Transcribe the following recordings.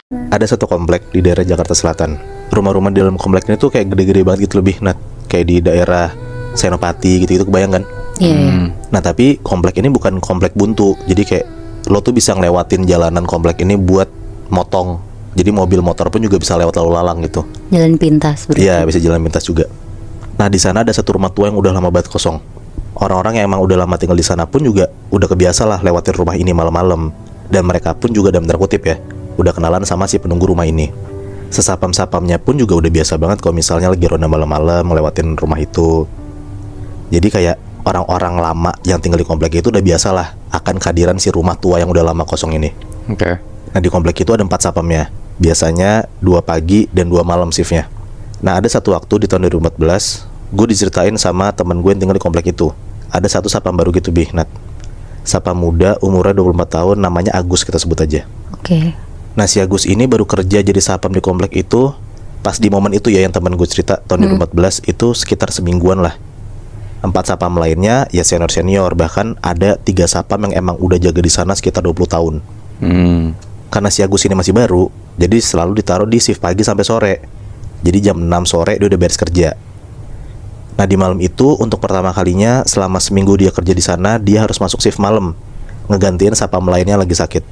Ada satu komplek di daerah Jakarta Selatan. Rumah-rumah di dalam komplek ini tuh kayak gede-gede banget gitu lebih, kayak di daerah Senopati gitu-gitu, kebayang kan? Iya. Nah tapi komplek ini bukan komplek buntu, jadi kayak lo tuh bisa ngelewatin jalanan komplek ini buat motong. Jadi mobil motor pun juga bisa lewat lalu lalang gitu. Jalan pintas berarti. Iya, bisa jalan pintas juga. Nah di sana ada satu rumah tua yang udah lama banget kosong. Orang-orang yang emang udah lama tinggal di sana pun juga udah kebiasa lah lewatin rumah ini malam-malam. Dan mereka pun juga dalam tanda kutip ya, udah kenalan sama si penunggu rumah ini. Sesapam-sapamnya pun juga udah biasa banget kalau misalnya lagi ronda malam-malam ngelewatin rumah itu. Jadi kayak orang-orang lama yang tinggal di komplek itu udah biasa lah akan kehadiran si rumah tua yang udah lama kosong ini. Oke. Nah di komplek itu ada 4 sapamnya. Biasanya 2 pagi dan 2 malam shiftnya. Nah ada satu waktu di tahun 2014, gue diceritain sama temen gue yang tinggal di komplek itu. Ada satu sapam baru gitu Nat. Sapam muda umurnya 24 tahun, namanya Agus kita sebut aja. Oke. Nah si Agus ini baru kerja jadi sapam di komplek itu pas di momen itu ya yang temen gue cerita tahun 2014 itu sekitar semingguan lah. 4 sapam lainnya ya senior-senior, bahkan ada 3 sapam yang emang udah jaga di sana sekitar 20 tahun. Karena si Agus ini masih baru, jadi selalu ditaruh di shift pagi sampai sore. Jadi jam 6 sore dia udah beres kerja. Nah di malam itu untuk pertama kalinya selama seminggu dia kerja di sana, dia harus masuk shift malam, ngegantiin sapam lainnya lagi sakit.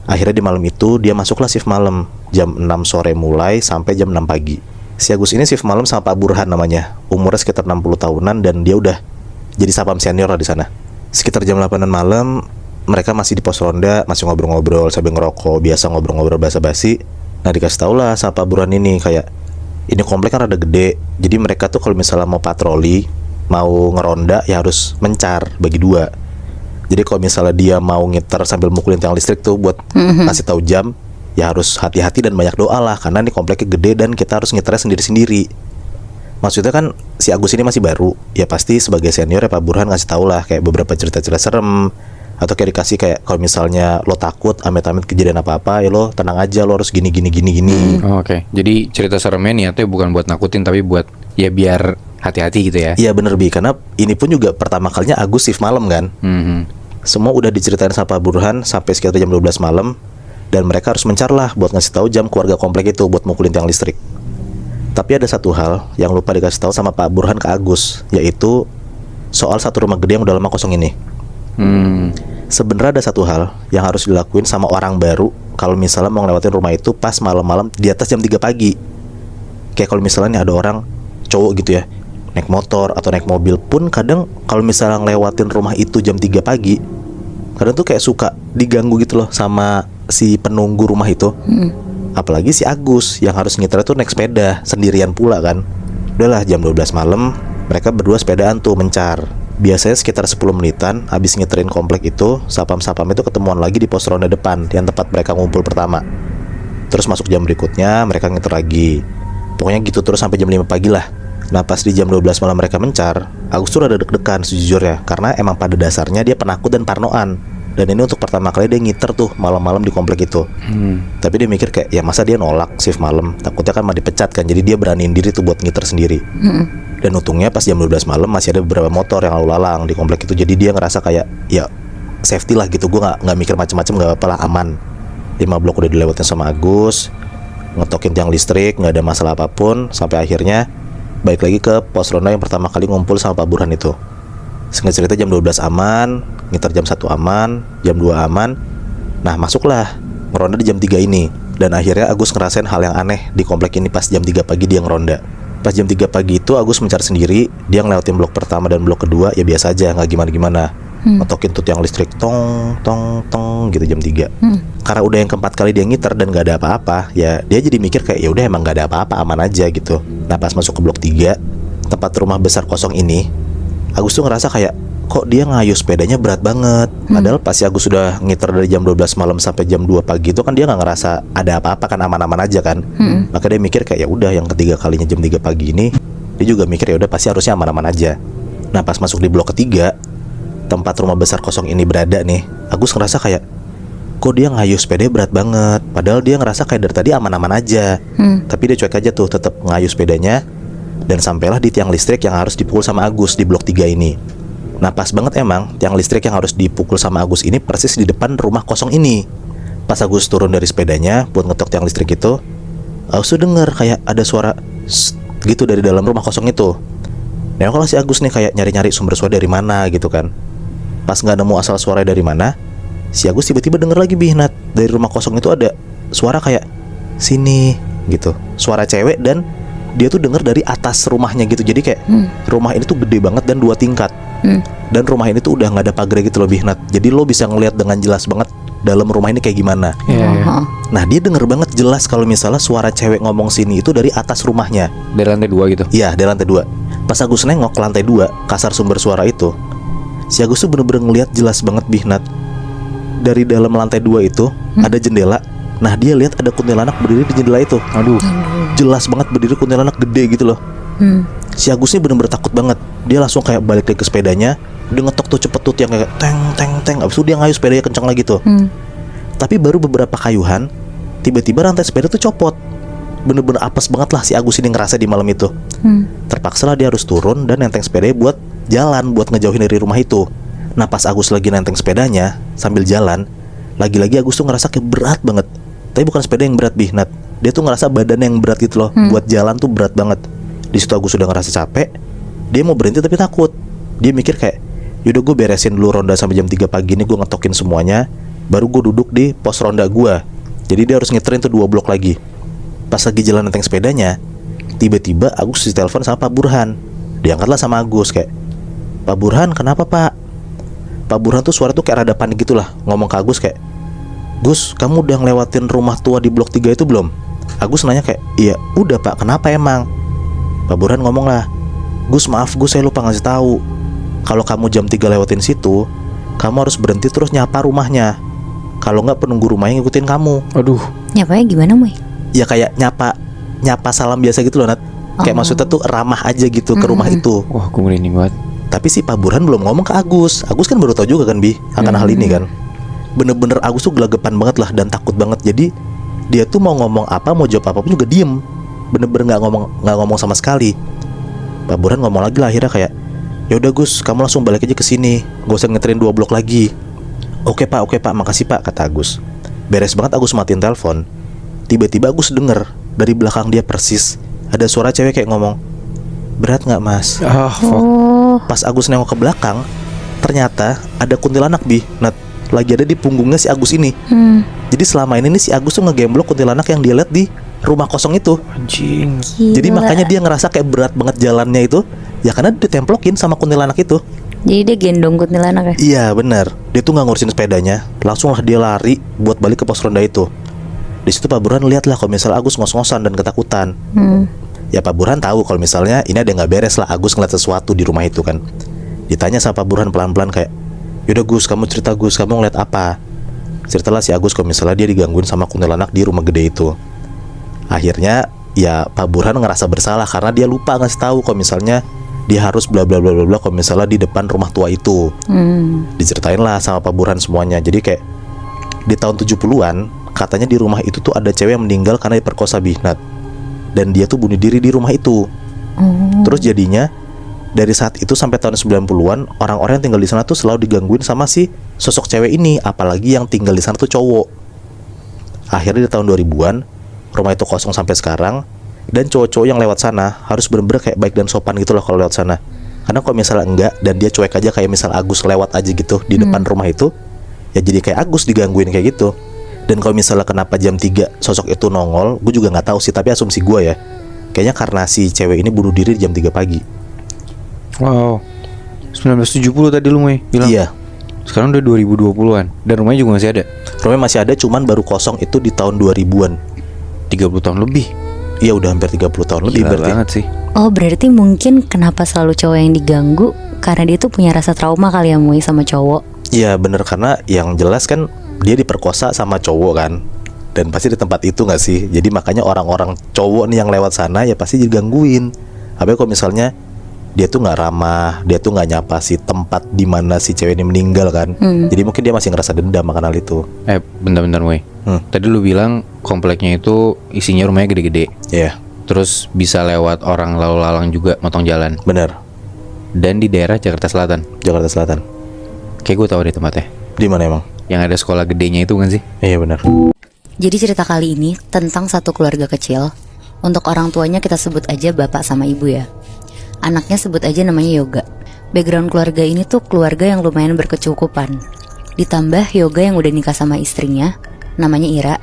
Akhirnya di malam itu dia masuklah shift malam, jam 6 sore mulai sampai jam 6 pagi. Si Agus ini shift malam sama Pak Burhan namanya, umurnya sekitar 60 tahunan dan dia udah jadi sapam senior lah di sana. Sekitar jam 8-an malam mereka masih di pos ronda, masih ngobrol-ngobrol sambil ngerokok, biasa ngobrol-ngobrol basa-basi. Nah dikasih tau lah sama Pak Burhan ini kayak, ini komplek kan rada gede, jadi mereka tuh kalau misalnya mau patroli, mau ngeronda ya harus mencar bagi 2. Jadi kalau misalnya dia mau ngiter sambil mukulin tiang listrik tuh buat kasih tahu jam, ya harus hati-hati dan banyak doa lah, karena ini kompleknya gede dan kita harus ngiternya sendiri-sendiri. Maksudnya kan si Agus ini masih baru, ya pasti sebagai senior ya Pak Burhan ngasih tau lah kayak beberapa cerita-cerita serem, atau kayak dikasih kayak kalau misalnya lo takut amit-amit kejadian apa-apa ya lo tenang aja, lo harus gini. Oke. Jadi cerita seremnya niatnya bukan buat nakutin tapi buat ya biar hati-hati gitu ya. Iya bener Bi, karena ini pun juga pertama kalinya Agus shift malam kan. Semua udah diceritain sama Pak Burhan sampai sekitar jam 12 malam. Dan mereka harus mencar lah buat ngasih tahu jam keluarga komplek itu buat mukulin tiang listrik. Tapi ada satu hal yang lupa dikasih tahu sama Pak Burhan ke Agus, yaitu soal satu rumah gede yang udah lama kosong ini. Sebenarnya ada satu hal yang harus dilakuin sama orang baru kalau misalnya mau ngelewatin rumah itu pas malam-malam di atas jam 3 pagi. Kayak kalau misalnya nih ada orang cowok gitu ya, naik motor atau naik mobil pun kadang kalau misalnya ngelewatin rumah itu jam 3 pagi, kadang tuh kayak suka diganggu gitu loh sama si penunggu rumah itu. Apalagi si Agus yang harus ngiter tuh naik sepeda sendirian pula kan. Udahlah jam 12 malam mereka berdua sepedaan tuh mencar. Biasanya sekitar 10 menitan habis ngiterin komplek itu, sapam-sapam itu ketemuan lagi di pos ronda depan yang tempat mereka ngumpul pertama. Terus masuk jam berikutnya mereka ngiter lagi. Pokoknya gitu terus sampai jam 5 pagi lah. Nah pas di jam 12 malam mereka mencar, Agus tuh udah deg-degan sejujurnya, karena emang pada dasarnya dia penakut dan parnoan. Dan ini untuk pertama kali dia ngiter tuh malam-malam di komplek itu. Tapi dia mikir kayak, ya masa dia nolak shift malam, takutnya kan mah dipecat kan. Jadi dia beraniin diri tuh buat ngiter sendiri. Dan untungnya pas jam 12 malam masih ada beberapa motor yang lalu lalang di komplek itu. Jadi dia ngerasa kayak, ya safety lah gitu. Gue gak mikir macem-macem, gak apa-apa lah, aman. 5 blok udah dilewatin sama Agus, ngetokin tiang listrik, gak ada masalah apapun. Sampai akhirnya balik lagi ke pos ronda yang pertama kali ngumpul sama Pak Burhan itu. Singkat cerita jam 12 aman, ngiter jam 1 aman, jam 2 aman. Nah masuklah ngeronda di jam 3 ini. Dan akhirnya Agus ngerasain hal yang aneh di komplek ini pas jam 3 pagi dia ngeronda. Pas jam 3 pagi itu Agus mencar sendiri. Dia ngelewatin blok pertama dan blok kedua ya biasa aja, gak gimana-gimana. Ngetokin tuh tiang listrik tong gitu jam 3. Karena udah yang keempat kali dia ngiter dan gak ada apa-apa, ya dia jadi mikir kayak ya udah emang gak ada apa-apa, aman aja gitu. Nah pas masuk ke blok 3, tempat rumah besar kosong ini, Agus tuh ngerasa kayak kok dia ngayuh sepedanya berat banget. Padahal pas Agus sudah ngiter dari jam 12 malam sampai jam 2 pagi itu kan dia nggak ngerasa ada apa-apa kan, aman-aman aja kan. Maka dia mikir kayak ya udah yang ketiga kalinya jam 3 pagi ini dia juga mikir ya udah pasti harusnya aman-aman aja. Nah pas masuk di blok ketiga, tempat rumah besar kosong ini berada nih, Agus ngerasa kayak kok dia ngayuh sepedanya berat banget. Padahal dia ngerasa kayak dari tadi aman-aman aja. Tapi dia cuek aja tuh tetap ngayuh sepedanya. Dan sampailah di tiang listrik yang harus dipukul sama Agus di blok 3 ini. Nah pas banget emang tiang listrik yang harus dipukul sama Agus ini persis di depan rumah kosong ini. Pas Agus turun dari sepedanya buat ngetok tiang listrik itu, Agus tuh denger kayak ada suara gitu dari dalam rumah kosong itu. Nah kalau si Agus nih kayak nyari-nyari sumber suara dari mana gitu kan. Pas nggak nemu asal suara dari mana, si Agus tiba-tiba denger lagi Nat, dari rumah kosong itu ada suara kayak sini gitu, suara cewek, dan dia tuh denger dari atas rumahnya gitu. Jadi kayak rumah ini tuh gede banget dan 2 tingkat. Dan rumah ini tuh udah nggak ada pagar gitu loh Nat. Jadi lo bisa ngelihat dengan jelas banget dalam rumah ini kayak gimana. Nah dia denger banget jelas kalau misalnya suara cewek ngomong sini itu dari atas rumahnya. Dari lantai 2 gitu? Iya, dari lantai 2. Pas Agus nengok ke lantai 2, kasar sumber suara itu, si Agus tuh bener-bener ngelihat jelas banget Nat. Dari dalam lantai 2 itu ada jendela. Nah dia lihat ada kuntilanak berdiri di jendela itu. Aduh. Jelas banget berdiri, kuntilanak gede gitu loh. Si Agus ini bener-bener takut banget. Dia langsung kayak balik lagi ke sepedanya. Dia ngetok tuh cepet tuh yang kayak teng teng teng. Abis itu dia ngayuh sepedanya kencang lagi tuh. Tapi baru beberapa kayuhan, tiba-tiba rantai sepeda tuh copot. Bener-bener apes banget lah si Agus ini ngerasa di malam itu. Terpaksa lah dia harus turun dan nenteng sepedanya buat jalan, buat ngejauhin dari rumah itu. Nah pas Agus lagi nenteng sepedanya sambil jalan, lagi-lagi Agus tuh ngerasa kayak berat banget. Tapi bukan sepeda yang berat Nat. Dia tuh ngerasa badannya yang berat gitu loh. Buat jalan tuh berat banget. Di situ Agus sudah ngerasa capek. Dia mau berhenti tapi takut. Dia mikir kayak, yaudah gue beresin dulu ronda sampai jam 3 pagi ini, gue ngetokin semuanya, baru gue duduk di pos ronda gue. Jadi dia harus ngiterin tuh 2 blok lagi. Pas lagi jalan nenteng sepedanya, tiba-tiba Agus ditelepon sama Pak Burhan. Diangkatlah sama Agus kayak, Pak Burhan kenapa Pak? Pak Burhan tuh suara tuh kayak rada panik gitu lah. Ngomong ke Agus kayak, Gus kamu udah ngelewatin rumah tua di blok 3 itu belum? Agus nanya kayak, iya udah Pak, kenapa emang? Pak Burhan ngomong lah, Gus maaf Gus saya lupa ngasih tahu. Kalau kamu jam 3 lewatin situ, kamu harus berhenti terus nyapa rumahnya. Kalau nggak penunggu rumahnya ngikutin kamu. Aduh. Nyapanya gimana Moy? Ya kayak nyapa salam biasa gitu loh Nat. Kayak maksudnya tuh ramah aja gitu ke rumah itu. Wah gue merinding banget. Tapi si Pak Burhan belum ngomong ke Agus. Agus kan baru tahu juga kan akan hal ini kan. Bener-bener Agus tuh gelagapan banget lah dan takut banget. Jadi dia tuh mau ngomong apa, mau jawab apapun juga diem. Bener-bener nggak ngomong sama sekali. Pak Burhan ngomong lagi lah akhirnya kayak, ya udah Gus kamu langsung balik aja ke sini, gak usah ngeterin 2 blok lagi. Oke Pak, makasih Pak, kata Agus. Beres banget Agus matiin telepon. Tiba-tiba Agus denger dari belakang dia persis ada suara cewek kayak ngomong, berat nggak Mas? Pas Agus nengok ke belakang, ternyata ada kuntilanak Nat, lagi ada di punggungnya si Agus ini. Jadi selama ini nih si Agus tuh ngegemblok kuntilanak yang dia lihat di rumah kosong itu. Anjing. Jadi makanya dia ngerasa kayak berat banget jalannya itu, ya karena ditemplokin sama kuntilanak itu. Jadi dia gendong kuntilanak ya? Iya benar. Dia tuh nggak ngurusin sepedanya, langsung lah dia lari buat balik ke pos ronda itu. Di situ Pak Burhan lihat lah kalau misalnya Agus ngos-ngosan dan ketakutan. Ya Pak Burhan tahu kalau misalnya ini ada yang nggak beres lah, Agus ngeliat sesuatu di rumah itu kan. Ditanya sama Pak Burhan pelan-pelan kayak, yaudah Gus kamu cerita Gus, kamu ngeliat apa? Ceritalah si Agus kalau misalnya dia digangguin sama kuntilanak di rumah gede itu. Akhirnya ya Pak Burhan ngerasa bersalah karena dia lupa ngasih tahu kalau misalnya dia harus bla bla bla bla bla kalau misalnya di depan rumah tua itu. Diceritain lah sama Pak Burhan semuanya. Jadi kayak di tahun 70-an katanya di rumah itu tuh ada cewek yang meninggal karena diperkosa Nat. Dan dia tuh bunuh diri di rumah itu. Terus jadinya dari saat itu sampai tahun 90-an orang-orang yang tinggal di sana tuh selalu digangguin sama si sosok cewek ini, apalagi yang tinggal di sana tuh cowok. Akhirnya di tahun 2000-an rumah itu kosong sampai sekarang. Dan cowok-cowok yang lewat sana harus bener-bener kayak baik dan sopan gitu loh kalau lewat sana. Karena kalau misalnya enggak dan dia cuek aja kayak misal Agus lewat aja gitu di depan rumah itu, ya jadi kayak Agus digangguin kayak gitu. Dan kalau misalnya kenapa jam 3 sosok itu nongol, gue juga nggak tahu sih, tapi asumsi gue ya, kayaknya karena si cewek ini bunuh diri di jam 3 pagi. Wow. 1970 tadi lu bilang. Iya. Sekarang udah 2020-an dan rumahnya juga masih ada. Rumahnya masih ada, cuman baru kosong itu di tahun 2000-an. 30 tahun lebih. Iya udah hampir 30 tahun lebih. Gila berarti banget sih. Oh berarti mungkin kenapa selalu cowok yang diganggu karena dia tuh punya rasa trauma kali ya Mui sama cowok. Iya bener, karena yang jelas kan dia diperkosa sama cowok kan. Dan pasti di tempat itu gak sih. Jadi makanya orang-orang cowok nih yang lewat sana ya pasti digangguin. Apalagi kalau misalnya dia tuh gak ramah, dia tuh gak nyapa si tempat dimana si cewek ini meninggal kan. Jadi mungkin dia masih ngerasa dendam akan hal itu. Bentar Mui. Tadi lu bilang kompleknya itu isinya rumahnya gede-gede. Iya. Terus bisa lewat orang lalu lalang juga motong jalan. Bener. Dan di daerah Jakarta Selatan. Jakarta Selatan. Kayak gue tahu deh tempatnya. Di mana emang? Yang ada sekolah gedenya itu kan sih? Iya benar. Jadi cerita kali ini tentang satu keluarga kecil. Untuk orang tuanya kita sebut aja bapak sama ibu ya. Anaknya sebut aja namanya Yoga. Background keluarga ini tuh keluarga yang lumayan berkecukupan. Ditambah Yoga yang udah nikah sama istrinya, namanya Ira,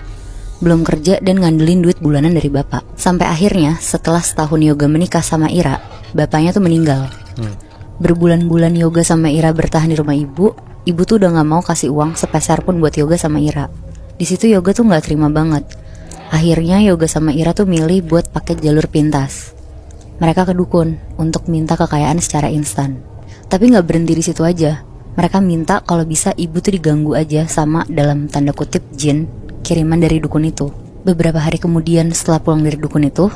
belum kerja dan ngandelin duit bulanan dari bapak. Sampai akhirnya setelah setahun Yoga menikah sama Ira, bapaknya tuh meninggal. Berbulan-bulan Yoga sama Ira bertahan di rumah ibu. Ibu tuh udah gak mau kasih uang sepeser pun buat Yoga sama Ira. Di situ Yoga tuh gak terima banget. Akhirnya Yoga sama Ira tuh milih buat pakai jalur pintas. Mereka ke dukun untuk minta kekayaan secara instan. Tapi gak berhenti di situ aja. Mereka minta kalau bisa ibu tuh diganggu aja sama dalam tanda kutip jin kiriman dari dukun itu. Beberapa hari kemudian setelah pulang dari dukun itu,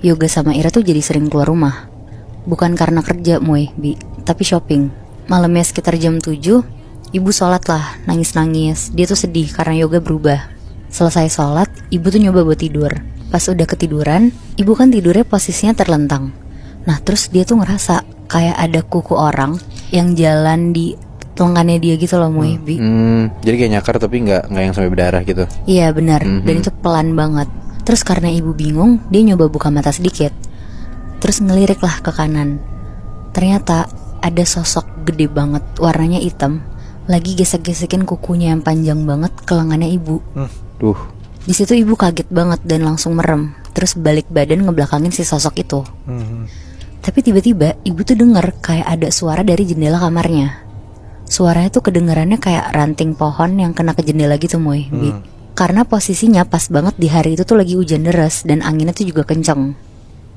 Yoga sama Ira tuh jadi sering keluar rumah. Bukan karena kerja Bi, tapi shopping. Malamnya sekitar jam 7, ibu sholat lah, nangis-nangis. Dia tuh sedih karena Yoga berubah. Selesai sholat, ibu tuh nyoba buat tidur. Pas udah ketiduran, ibu kan tidurnya posisinya terlentang. Nah terus dia tuh ngerasa kayak ada kuku orang yang jalan di lengannya dia gitu loh Bi. Jadi kayak nyakar tapi nggak yang sampai berdarah gitu. Iya benar, dan itu pelan banget. Terus karena ibu bingung, dia nyoba buka mata sedikit. Terus ngelirik lah ke kanan. Ternyata ada sosok gede banget, warnanya hitam, lagi gesek-gesekin kukunya yang panjang banget ke lengannya ibu. Duh. Di situ ibu kaget banget dan langsung merem. Terus balik badan ngebelakangin si sosok itu. Tapi tiba-tiba ibu tuh denger kayak ada suara dari jendela kamarnya. Suaranya tuh kedengarannya kayak ranting pohon yang kena ke jendela gitu Bi. Karena posisinya pas banget di hari itu tuh lagi hujan deras dan anginnya tuh juga kenceng.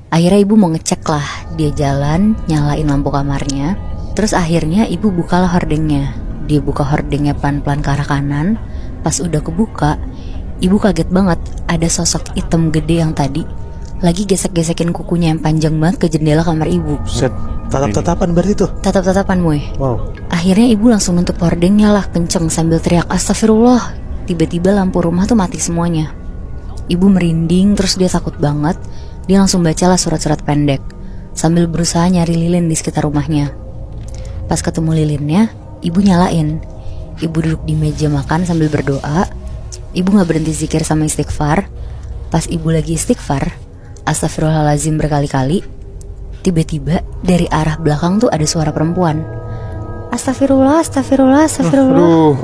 Akhirnya ibu mau ngecek lah. Dia jalan, nyalain lampu kamarnya. Terus akhirnya ibu bukalah hordengnya. Dia buka hordengnya pelan-pelan ke arah kanan. Pas udah kebuka, ibu kaget banget. Ada sosok hitam gede yang tadi lagi gesek-gesekin kukunya yang panjang banget ke jendela kamar ibu. Set, tatap-tatapan berarti tuh. Tatap-tatapan Wow. Akhirnya ibu langsung nutup hordengnya lah kenceng sambil teriak astagfirullah. Tiba-tiba lampu rumah tuh mati semuanya. Ibu merinding terus dia takut banget. Dia langsung bacalah surat-surat pendek sambil berusaha nyari lilin di sekitar rumahnya. Pas ketemu lilinnya, ibu nyalain. Ibu duduk di meja makan sambil berdoa. Ibu gak berhenti zikir sama istighfar. Pas ibu lagi istighfar, astagfirullahalazim berkali-kali, tiba-tiba dari arah belakang tuh ada suara perempuan. Astagfirullah, astagfirullah, astagfirullah.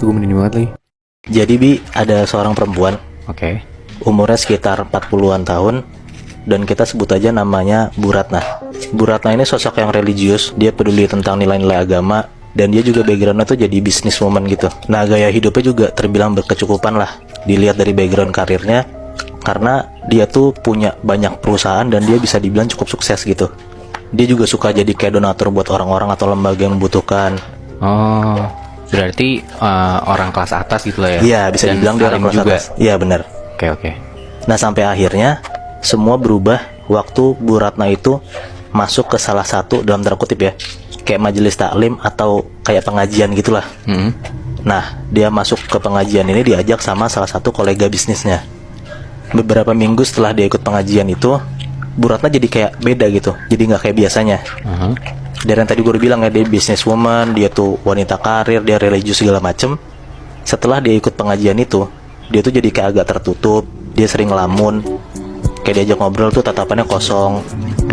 Itu gue merinding banget lagi. Jadi Bi, ada seorang perempuan, Oke. umurnya sekitar 40-an tahun, dan kita sebut aja namanya Bu Ratna. Bu Ratna ini sosok yang religius, dia peduli tentang nilai-nilai agama, dan dia juga backgroundnya tuh jadi businesswoman gitu. Nah gaya hidupnya juga terbilang berkecukupan lah, dilihat dari background karirnya, karena dia tuh punya banyak perusahaan dan dia bisa dibilang cukup sukses gitu. Dia juga suka jadi kayak donatur buat orang-orang atau lembaga yang membutuhkan. Oh, berarti orang kelas atas gitu lah ya? Iya, bisa Dan dibilang dia orang alim kelas juga. atas. Iya benar. Oke. Nah sampai akhirnya semua berubah waktu Bu Ratna itu masuk ke salah satu, dalam tanda kutip ya, kayak majelis taklim atau kayak pengajian gitulah. Nah dia masuk ke pengajian ini diajak sama salah satu kolega bisnisnya. Beberapa minggu setelah dia ikut pengajian itu, Bu Ratna jadi kayak beda gitu, jadi nggak kayak biasanya. Dari yang tadi gue udah bilang ya, dia businesswoman, dia tuh wanita karir, dia religius segala macem. Setelah dia ikut pengajian itu, dia tuh jadi kayak agak tertutup. Dia sering ngelamun, kayak diajak ngobrol tuh tatapannya kosong,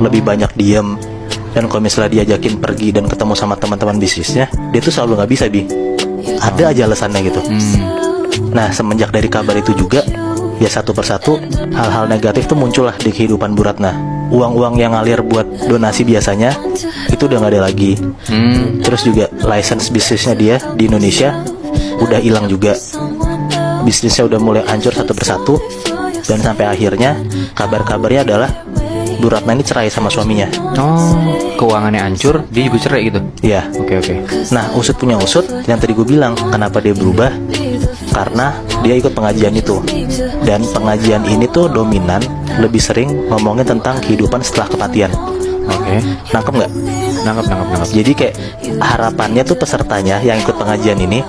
lebih banyak diem. Dan kalau misalnya diajakin pergi dan ketemu sama teman-teman bisnisnya, dia tuh selalu nggak bisa Bi. Ada aja alasannya gitu. Nah semenjak dari kabar itu juga, ya satu persatu hal-hal negatif tuh muncul lah di kehidupan Bu Ratna. Uang-uang yang ngalir buat donasi biasanya itu udah nggak ada lagi. Terus juga license bisnisnya dia di Indonesia udah hilang juga. Bisnisnya udah mulai hancur satu persatu. Dan sampai akhirnya kabar-kabarnya adalah Bu Ratna ini cerai sama suaminya. Oh, keuangannya hancur, dia juga cerai gitu? Iya. Oke. Nah usut punya usut, yang tadi gue bilang kenapa dia berubah, karena dia ikut pengajian itu. Dan pengajian ini tuh dominan lebih sering ngomongin tentang kehidupan setelah kematian. Oke. Nangkep nggak? Nangkep. Jadi kayak harapannya tuh pesertanya yang ikut pengajian ini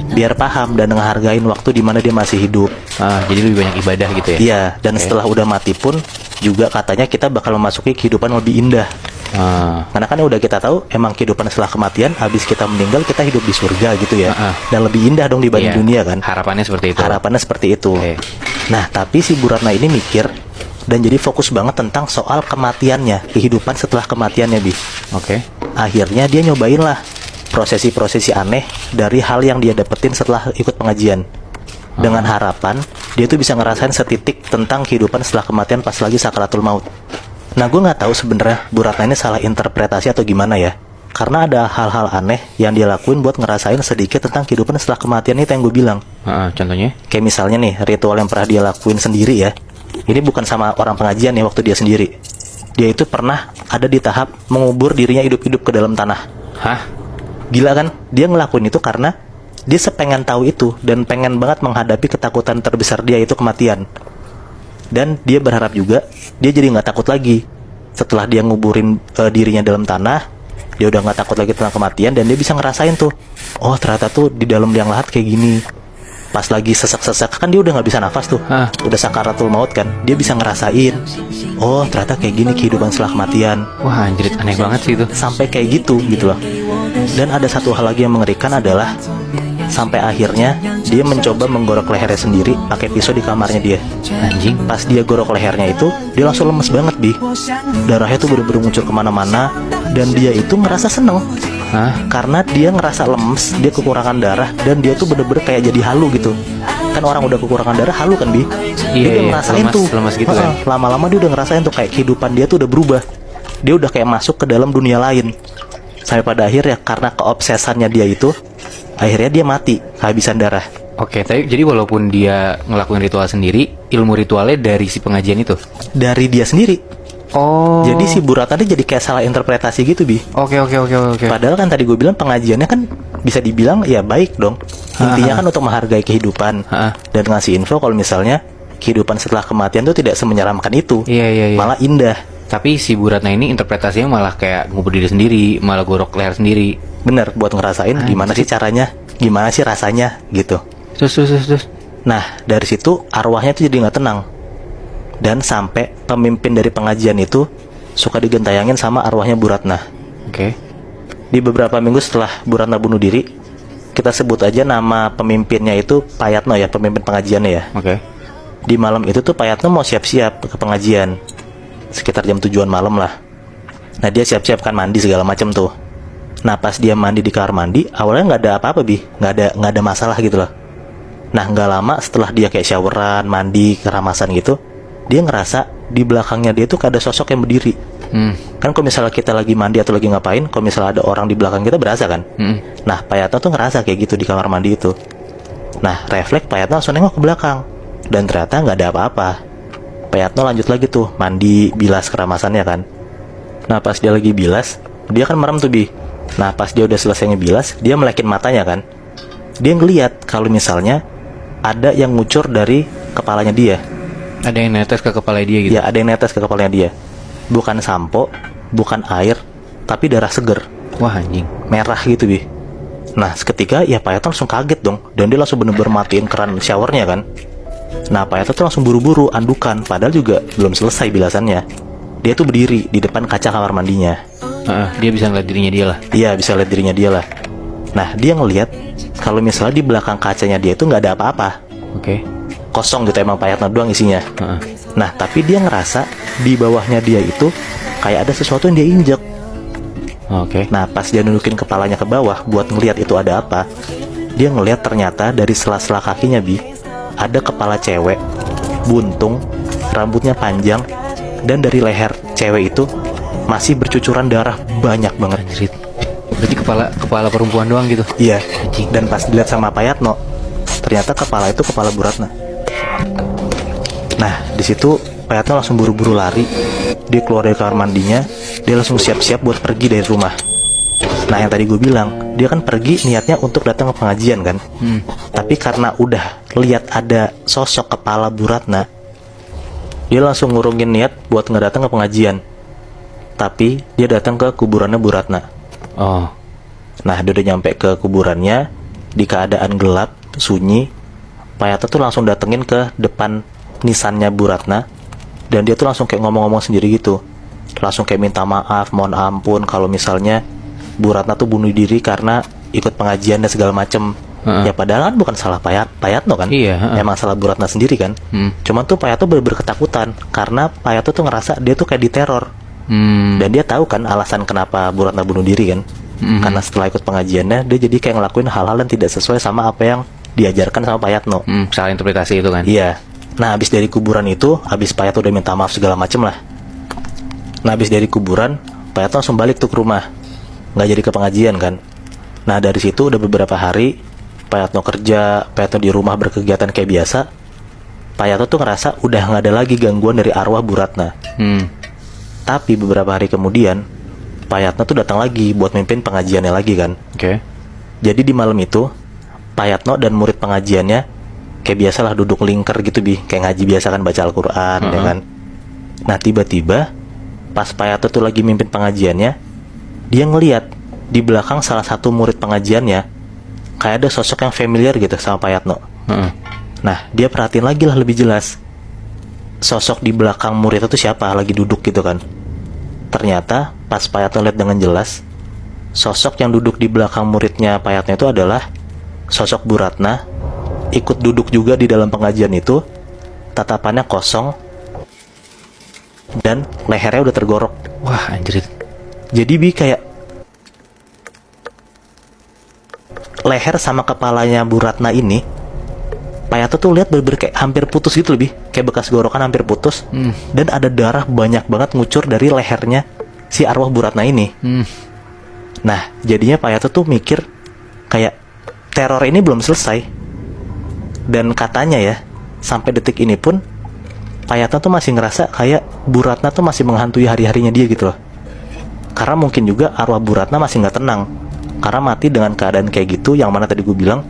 biar paham dan ngehargain waktu di mana dia masih hidup. Jadi lebih banyak ibadah gitu ya? Iya, dan Oke. setelah udah mati pun juga katanya kita bakal memasuki kehidupan lebih indah. Karena kan udah kita tahu emang kehidupan setelah kematian, habis kita meninggal kita hidup di surga gitu ya. Dan lebih indah dong dibanding Iya, dunia kan. harapannya seperti itu. Harapannya seperti itu. Oke. Nah, tapi si Bu Ratna ini mikir dan jadi fokus banget tentang soal kematiannya, kehidupan setelah kematiannya, Bi. Oke. Akhirnya dia nyobain lah prosesi-prosesi aneh dari hal yang dia dapetin setelah ikut pengajian. Dengan harapan dia tuh bisa ngerasain setitik tentang kehidupan setelah kematian pas lagi sakaratul maut. Nah, gue nggak tahu sebenarnya Bu Ratna ini salah interpretasi atau gimana ya. Karena ada hal-hal aneh yang dia lakuin buat ngerasain sedikit tentang kehidupan setelah kematian itu yang gue bilang. Contohnya? Kayak misalnya nih, ritual yang pernah dia lakuin sendiri ya. Ini bukan sama orang pengajian nih, waktu dia sendiri. Dia itu pernah ada di tahap mengubur dirinya hidup-hidup ke dalam tanah. Hah? Gila kan? Dia ngelakuin itu karena dia sepengen tahu itu dan pengen banget menghadapi ketakutan terbesar dia, itu kematian. Dan dia berharap juga dia jadi nggak takut lagi setelah dia nguburin dirinya dalam tanah. Dia udah nggak takut lagi tentang kematian dan dia bisa ngerasain tuh, oh ternyata tuh di dalam liang lahat kayak gini. Pas lagi sesak-sesak kan dia udah nggak bisa nafas tuh, udah sakaratul maut kan, dia bisa ngerasain, oh ternyata kayak gini kehidupan setelah kematian. Wah, anjir, aneh banget sih itu. Sampai kayak gitu loh. Dan ada satu hal lagi yang mengerikan adalah sampai akhirnya dia mencoba menggorok lehernya sendiri pakai pisau di kamarnya dia. Anjing. Pas dia gorok lehernya itu, dia langsung lemes banget, Bi. Darahnya tuh bener-bener muncul kemana-mana. Dan dia itu ngerasa seneng. Karena dia ngerasa lemes, dia kekurangan darah, dan dia tuh bener-bener kayak jadi halu gitu. Kan orang udah kekurangan darah halu kan, Bi. Dia udah ngerasain lemas, tuh lemas gitu kan. Lama-lama dia udah ngerasain tuh kayak kehidupan dia tuh udah berubah. Dia udah kayak masuk ke dalam dunia lain. Sampai pada akhirnya karena keobsesannya dia itu, akhirnya dia mati kehabisan darah. Oke, tapi jadi walaupun dia ngelakuin ritual sendiri, ilmu ritualnya dari si pengajian itu? Dari dia sendiri. Oh. Jadi si Bu Ratna tadi jadi kayak salah interpretasi gitu, Bi. Oke. Padahal kan tadi gue bilang pengajiannya kan bisa dibilang ya baik dong. Intinya kan untuk menghargai kehidupan dan ngasih info kalau misalnya kehidupan setelah kematian tuh tidak semenyeramkan itu. Iya. Malah indah. Tapi si Bu Ratna ini interpretasinya malah kayak ngubur diri sendiri, malah gorok leher sendiri. Bener, buat ngerasain gimana sih caranya, gimana sih rasanya gitu. Terus. Nah, dari situ arwahnya tuh jadi nggak tenang. Dan sampai pemimpin dari pengajian itu suka digentayangin sama arwahnya Bu Ratna. Oke. Di beberapa minggu setelah Bu Ratna bunuh diri, kita sebut aja nama pemimpinnya itu Pak Yatno ya, pemimpin pengajiannya ya. Oke. Di malam itu tuh Pak Yatno mau siap-siap ke pengajian, sekitar jam 7-an malam lah. Nah, dia siap-siap kan mandi segala macam tuh. Nah, pas dia mandi di kamar mandi, awalnya nggak ada apa-apa, Bi, nggak ada masalah gitu loh. Nah, nggak lama setelah dia kayak showeran, mandi, keramasan gitu, dia ngerasa di belakangnya dia tuh kayak ada sosok yang berdiri. Kan kalau misalnya kita lagi mandi atau lagi ngapain, kalau misalnya ada orang di belakang kita berasa kan. Nah, Pak Yatno tuh ngerasa kayak gitu di kamar mandi itu. Nah, refleks Pak Yatno langsung nengok ke belakang, dan ternyata nggak ada apa-apa. Pak Yatno lanjut lagi tuh mandi, bilas keramasannya kan. Nah, pas dia lagi bilas, dia kan merem tuh, Bi. Nah, pas dia udah selesai ngebilas, dia melekin matanya kan. Dia ngeliat kalau misalnya ada yang ngucur dari kepalanya dia. Ada yang netes ke kepala dia gitu? Ya, ada yang netes ke kepalanya dia. Bukan sampo, bukan air, tapi darah seger. Wah, anjing. Merah gitu, Bi. Nah, seketika ya Pak Yatno langsung kaget dong. Dan dia langsung bener-bener matiin keran showernya kan. Nah, Pak Yatno tuh langsung buru-buru andukan. Padahal juga belum selesai bilasannya. Dia tuh berdiri di depan kaca kamar mandinya. Dia bisa ngeliat dirinya dia lah. Iya, bisa lihat dirinya dia lah. Nah, dia ngelihat kalau misalnya di belakang kacanya dia itu nggak ada apa-apa. Oke. Kosong gitu, emang Pak Yatno doang isinya. Nah, tapi dia ngerasa di bawahnya dia itu kayak ada sesuatu yang dia injek. Oke. Nah, pas dia nunjukin kepalanya ke bawah buat ngelihat itu ada apa, dia ngelihat ternyata dari sela-sela kakinya, Bi, ada kepala cewek, buntung, rambutnya panjang, dan dari leher cewek itu masih bercucuran darah banyak banget. Anjir. Berarti kepala perempuan doang gitu? Iya. Dan pas dilihat sama Pak Yatno, ternyata kepala itu kepala Bu Ratna. Nah, di situ Pak Yatno langsung buru-buru lari. Dia keluar dari kamar mandinya, dia langsung siap-siap buat pergi dari rumah. Nah, yang tadi gue bilang, dia kan pergi niatnya untuk datang ke pengajian kan. Tapi karena udah lihat ada sosok kepala Bu Ratna, dia langsung ngurungin niat buat nggak datang ke pengajian. Tapi dia datang ke kuburannya Bu Ratna. Oh. Nah, dia udah nyampe ke kuburannya di keadaan gelap, sunyi. Pak Yatno tuh langsung datengin ke depan nisannya Bu Ratna, dan dia tuh langsung kayak ngomong-ngomong sendiri gitu. langsung kayak minta maaf, mohon ampun kalau misalnya Bu Ratna tuh bunuh diri karena ikut pengajian dan segala macem. Ya padahal kan bukan salah Payatno kan. Iya, Emang salah Bu Ratna sendiri kan. Cuman tuh Payatno bener-bener ketakutan karena Payatno tuh ngerasa dia tuh kayak diteror. Dan dia tahu kan alasan kenapa Bu Ratna bunuh diri kan. Karena setelah ikut pengajiannya dia jadi kayak ngelakuin hal-hal yang tidak sesuai sama apa yang diajarkan sama Payatno. Salah interpretasi itu kan. Iya. Nah habis dari kuburan itu, habis Payatno udah minta maaf segala macem lah. Nah habis dari kuburan, Payatno langsung balik tuh ke rumah, nggak jadi ke pengajian kan. Nah dari situ udah beberapa hari Payatno kerja, Payatno di rumah berkegiatan kayak biasa. Payatno tuh ngerasa udah nggak ada lagi gangguan dari arwah Bu Ratna. Tapi beberapa hari kemudian Payatno tuh datang lagi buat mimpin pengajiannya lagi kan. Oke. Jadi di malam itu Payatno dan murid pengajiannya kayak biasalah duduk lingkar gitu kayak ngaji biasa kan, baca Al-Quran ya kan. Nah tiba-tiba pas Payatno tuh lagi mimpin pengajiannya, dia ngeliat di belakang salah satu murid pengajiannya kayak ada sosok yang familiar gitu sama Payatno. Nah dia perhatiin lagi lah lebih jelas, sosok di belakang murid itu siapa lagi duduk gitu kan. Ternyata pas Payatno lihat dengan jelas, sosok yang duduk di belakang muridnya Payatno itu adalah sosok Bu Ratna, ikut duduk juga di dalam pengajian itu, tatapannya kosong dan lehernya udah tergorok. Wah anjrit. Jadi kayak leher sama kepalanya Bu Ratna ini, Payatno tuh lihat bener-bener kayak hampir putus gitu kayak bekas gorokan hampir putus. Dan ada darah banyak banget ngucur dari lehernya si arwah Bu Ratna ini. Nah jadinya Payatno tuh mikir kayak teror ini belum selesai. Dan katanya ya, sampai detik ini pun Payatno tuh masih ngerasa kayak Bu Ratna tuh masih menghantui hari-harinya dia gitu loh. Karena mungkin juga arwah Bu Ratna masih nggak tenang, karena mati dengan keadaan kayak gitu. Yang mana tadi gue bilang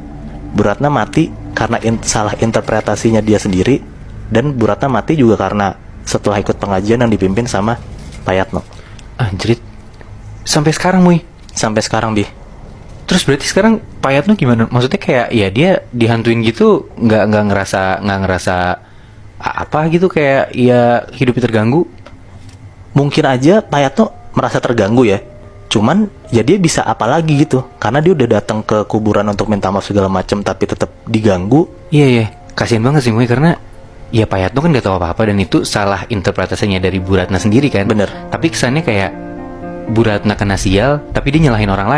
Bu Ratna mati karena salah interpretasinya dia sendiri, dan Bu Ratna mati juga karena setelah ikut pengajian yang dipimpin sama Payatno. Anjrit. Sampai sekarang Muy. Sampai sekarang Terus berarti sekarang Payatno gimana? Maksudnya kayak ya dia dihantuin gitu, nggak ngerasa apa gitu, kayak ya hidupnya terganggu. Mungkin aja Payatno merasa terganggu ya. Cuman ya dia bisa apa lagi gitu, karena dia udah datang ke kuburan untuk minta maaf segala macam tapi tetap diganggu. Iya. Kasian banget sih Muy, karena ya Payatno kan gak tahu apa-apa dan itu salah interpretasinya dari Bu Ratna sendiri kan. Bener. Tapi kesannya kayak Bu Ratna kena sial tapi dia nyalahin orang lain.